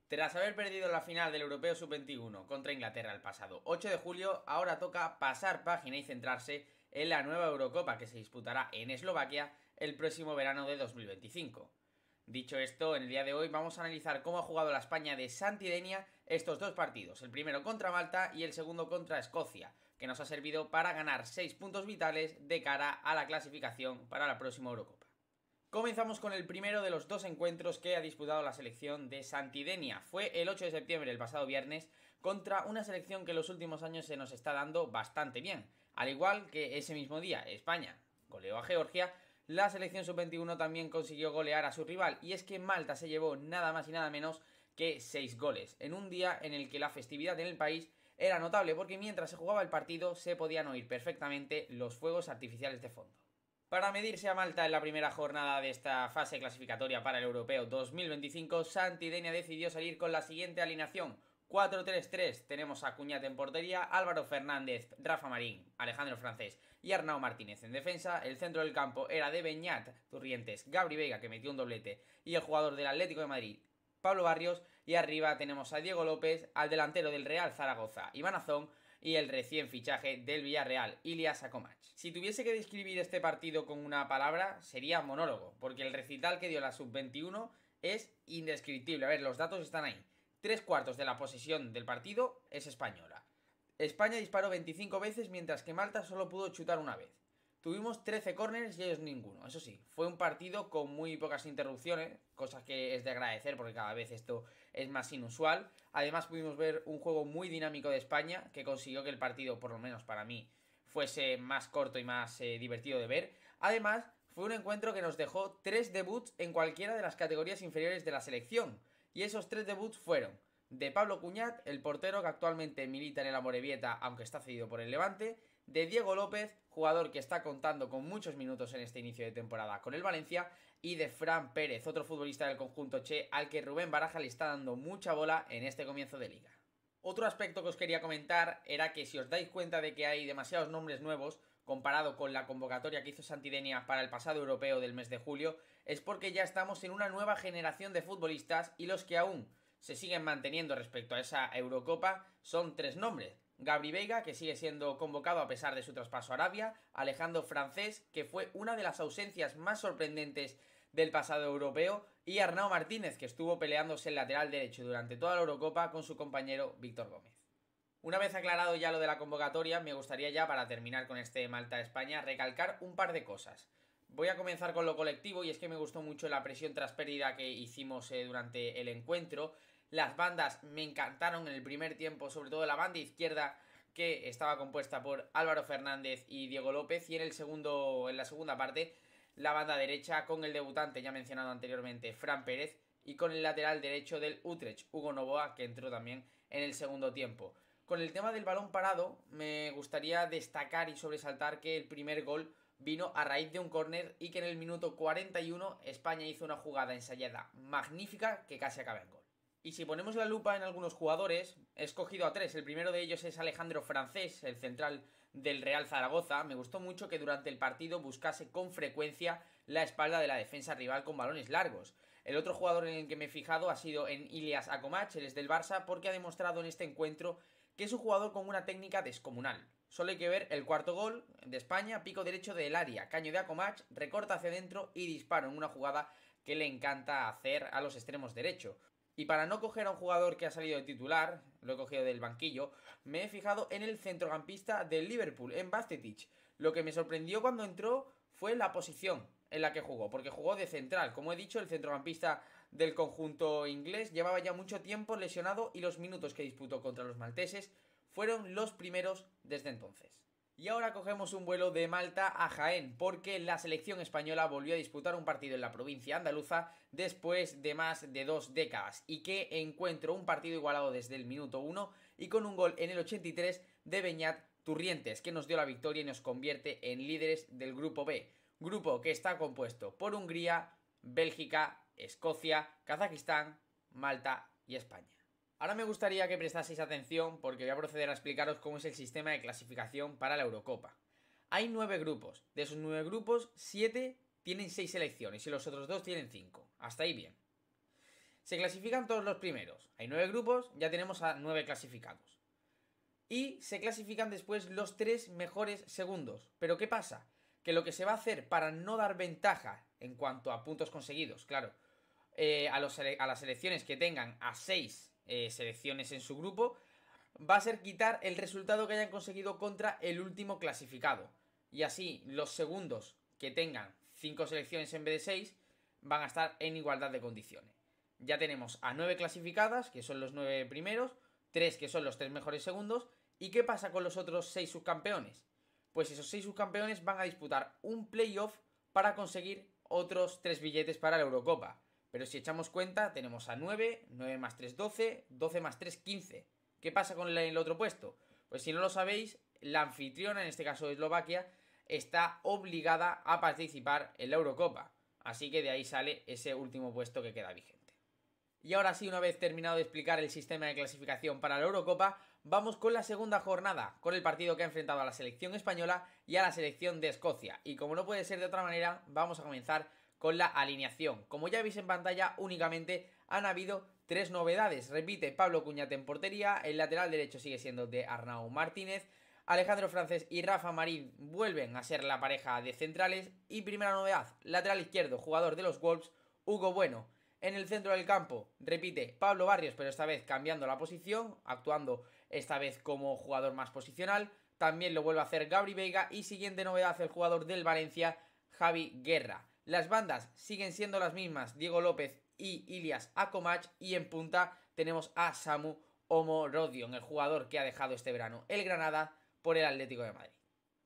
Tras haber perdido la final del Europeo Sub-21 contra Inglaterra el pasado 8 de julio, ahora toca pasar página y centrarse en la nueva Eurocopa que se disputará en Eslovaquia el próximo verano de 2025. Dicho esto, en el día de hoy vamos a analizar cómo ha jugado la España de Santi Denia estos dos partidos, el primero contra Malta y el segundo contra Escocia, que nos ha servido para ganar 6 puntos vitales de cara a la clasificación para la próxima Eurocopa. Comenzamos con el primero de los dos encuentros que ha disputado la selección de Santi Denia. Fue el 8 de septiembre, el pasado viernes, contra una selección que en los últimos años se nos está dando bastante bien. Al igual que ese mismo día, España goleó a Georgia, la selección sub-21 también consiguió golear a su rival, y es que Malta se llevó nada más y nada menos que 6 goles, en un día en el que la festividad en el país era notable porque mientras se jugaba el partido se podían oír perfectamente los fuegos artificiales de fondo. Para medirse a Malta en la primera jornada de esta fase clasificatoria para el Europeo 2025, Santi Denia decidió salir con la siguiente alineación: 4-3-3, tenemos a Cuñat en portería, Álvaro Fernández, Rafa Marín, Alejandro Francés y Arnau Martínez en defensa. El centro del campo era de Beñat, Turrientes, Gabri Veiga, que metió un doblete, y el jugador del Atlético de Madrid, Pablo Barrios, y arriba tenemos a Diego López, al delantero del Real Zaragoza, Iván Azón, y el recién fichaje del Villarreal, Ilias Akomach. Si tuviese que describir este partido con una palabra, sería monólogo, porque el recital que dio la sub-21 es indescriptible. A ver, los datos están ahí. 3/4 de la posesión del partido es española. España disparó 25 veces, mientras que Malta solo pudo chutar una vez. Tuvimos 13 córners y ellos ninguno. Eso sí, fue un partido con muy pocas interrupciones, cosa que es de agradecer porque cada vez esto es más inusual. Además pudimos ver un juego muy dinámico de España que consiguió que el partido, por lo menos para mí, fuese más corto y más divertido de ver. Además, fue un encuentro que nos dejó 3 debuts en cualquiera de las categorías inferiores de la selección. Y esos 3 debuts fueron de Pablo Cuñat, el portero que actualmente milita en el Amorebieta, aunque está cedido por el Levante; de Diego López, jugador que está contando con muchos minutos en este inicio de temporada con el Valencia; y de Fran Pérez, otro futbolista del conjunto Che, al que Rubén Baraja le está dando mucha bola en este comienzo de liga. Otro aspecto que os quería comentar era que si os dais cuenta de que hay demasiados nombres nuevos comparado con la convocatoria que hizo Santi Denia para el pasado europeo del mes de julio, es porque ya estamos en una nueva generación de futbolistas, y los que aún se siguen manteniendo respecto a esa Eurocopa son 3 nombres: Gabri Veiga, que sigue siendo convocado a pesar de su traspaso a Arabia; Alejandro Francés, que fue una de las ausencias más sorprendentes del pasado europeo; y Arnau Martínez, que estuvo peleándose el lateral derecho durante toda la Eurocopa con su compañero Víctor Gómez. Una vez aclarado ya lo de la convocatoria, me gustaría ya, para terminar con este Malta-España, recalcar un par de cosas. Voy a comenzar con lo colectivo, y es que me gustó mucho la presión tras pérdida que hicimos durante el encuentro. Las bandas me encantaron en el primer tiempo, sobre todo la banda izquierda, que estaba compuesta por Álvaro Fernández y Diego López, y en la segunda parte, la banda derecha con el debutante ya mencionado anteriormente, Fran Pérez, y con el lateral derecho del Utrecht, Hugo Novoa, que entró también en el segundo tiempo. Con el tema del balón parado, me gustaría destacar y sobresaltar que el primer gol vino a raíz de un córner, y que en el minuto 41 España hizo una jugada ensayada magnífica que casi acaba en gol. Y si ponemos la lupa en algunos jugadores, he escogido a 3. El primero de ellos es Alejandro Francés, el central del Real Zaragoza. Me gustó mucho que durante el partido buscase con frecuencia la espalda de la defensa rival con balones largos. El otro jugador en el que me he fijado ha sido en Ilias Akomach, él es del Barça, porque ha demostrado en este encuentro que es un jugador con una técnica descomunal. Solo hay que ver el cuarto gol de España: pico derecho del área, caño de Akomach, recorta hacia adentro y disparo en una jugada que le encanta hacer a los extremos derecho. Y para no coger a un jugador que ha salido de titular, lo he cogido del banquillo, me he fijado en el centrocampista del Liverpool, en Bajcetic. Lo que me sorprendió cuando entró fue la posición en la que jugó, porque jugó de central. Como he dicho, el centrocampista del conjunto inglés llevaba ya mucho tiempo lesionado, y los minutos que disputó contra los malteses fueron los primeros desde entonces. Y ahora cogemos un vuelo de Malta a Jaén, porque la selección española volvió a disputar un partido en la provincia andaluza después de más de 2 décadas. Y que encuentro un partido igualado desde el minuto 1, y con un gol en el 83 de Beñat Turrientes, que nos dio la victoria y nos convierte en líderes del grupo B. Grupo que está compuesto por Hungría, Bélgica, Escocia, Kazajistán, Malta y España. Ahora me gustaría que prestaseis atención, porque voy a proceder a explicaros cómo es el sistema de clasificación para la Eurocopa. Hay 9 grupos. De esos 9 grupos, 7 tienen 6 selecciones y los otros 2 tienen 5. Hasta ahí bien. Se clasifican todos los primeros. Hay 9 grupos, ya tenemos a 9 clasificados. Y se clasifican después los 3 mejores segundos. Pero ¿qué pasa? Que lo que se va a hacer para no dar ventaja en cuanto a puntos conseguidos, claro, a las selecciones que tengan a 6 selecciones en su grupo, va a ser quitar el resultado que hayan conseguido contra el último clasificado. Y así los segundos que tengan 5 selecciones en vez de 6 van a estar en igualdad de condiciones. Ya tenemos a 9 clasificadas, que son los 9 primeros, 3 que son los 3 mejores segundos. ¿Y qué pasa con los otros 6 subcampeones? Pues esos 6 subcampeones van a disputar un playoff para conseguir otros 3 billetes para la Eurocopa. Pero si echamos cuenta, tenemos a 9, 9 más 3, 12, 12 más 3, 15. ¿Qué pasa con el otro puesto? Pues si no lo sabéis, la anfitriona, en este caso Eslovaquia, está obligada a participar en la Eurocopa. Así que de ahí sale ese último puesto que queda vigente. Y ahora sí, una vez terminado de explicar el sistema de clasificación para la Eurocopa, vamos con la segunda jornada, con el partido que ha enfrentado a la selección española y a la selección de Escocia. Y como no puede ser de otra manera, vamos a comenzar con la alineación. Como ya veis en pantalla, únicamente han habido 3 novedades. Repite Pablo Cuñate en portería, el lateral derecho sigue siendo de Arnau Martínez, Alejandro Francés y Rafa Marín vuelven a ser la pareja de centrales. Y primera novedad, lateral izquierdo, jugador de los Wolves, Hugo Bueno. En el centro del campo, repite Pablo Barrios, pero esta vez cambiando la posición, actuando esta vez como jugador más posicional. También lo vuelve a hacer Gabri Veiga y siguiente novedad, el jugador del Valencia, Javi Guerra. Las bandas siguen siendo las mismas, Diego López y Ilias Akomach, y en punta tenemos a Samu Omorodion, el jugador que ha dejado este verano el Granada por el Atlético de Madrid.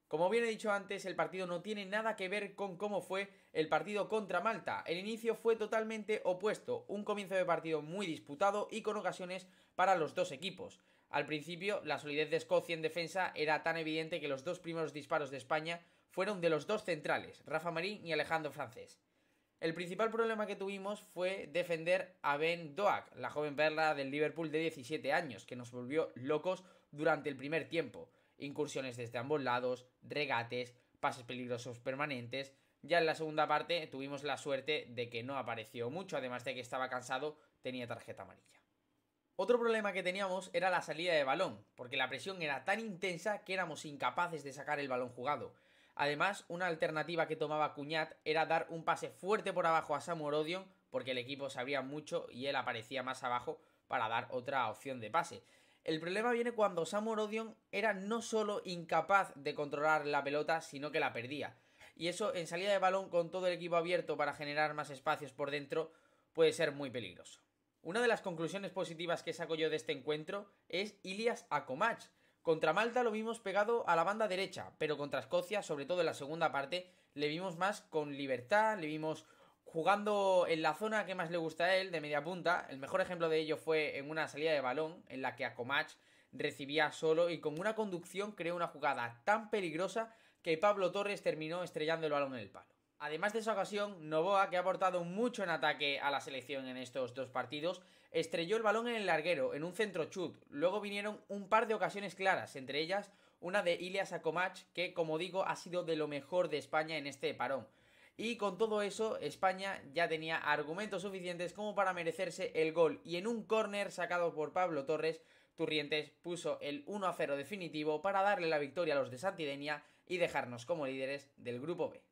Como bien he dicho antes, el partido no tiene nada que ver con cómo fue el partido contra Malta. El inicio fue totalmente opuesto, un comienzo de partido muy disputado y con ocasiones para los dos equipos. Al principio, la solidez de Escocia en defensa era tan evidente que los 2 primeros disparos de España fueron de los 2 centrales, Rafa Marín y Alejandro Francés. El principal problema que tuvimos fue defender a Ben Doak, la joven perla del Liverpool de 17 años, que nos volvió locos durante el primer tiempo. Incursiones desde ambos lados, regates, pases peligrosos permanentes. Ya en la segunda parte tuvimos la suerte de que no apareció mucho, además de que estaba cansado, tenía tarjeta amarilla. Otro problema que teníamos era la salida de balón, porque la presión era tan intensa que éramos incapaces de sacar el balón jugado. Además, una alternativa que tomaba Cuñat era dar un pase fuerte por abajo a Samu Omorodion, porque el equipo se abría mucho y él aparecía más abajo para dar otra opción de pase. El problema viene cuando Samu Omorodion era no solo incapaz de controlar la pelota, sino que la perdía. Y eso en salida de balón con todo el equipo abierto para generar más espacios por dentro puede ser muy peligroso. Una de las conclusiones positivas que saco yo de este encuentro es Ilias Akomach. Contra Malta lo vimos pegado a la banda derecha, pero contra Escocia, sobre todo en la segunda parte, le vimos más con libertad, le vimos jugando en la zona que más le gusta a él, de media punta. El mejor ejemplo de ello fue en una salida de balón en la que Akomach recibía solo y con una conducción creó una jugada tan peligrosa que Pablo Torres terminó estrellando el balón en el palo. Además de esa ocasión, Novoa, que ha aportado mucho en ataque a la selección en estos 2 partidos, estrelló el balón en el larguero, en un centro chut. Luego vinieron un par de ocasiones claras, entre ellas una de Ilias Akomach, que como digo ha sido de lo mejor de España en este parón. Y con todo eso, España ya tenía argumentos suficientes como para merecerse el gol. Y en un córner sacado por Pablo Torres, Turrientes puso el 1-0 definitivo para darle la victoria a los de Santidenia y dejarnos como líderes del grupo B.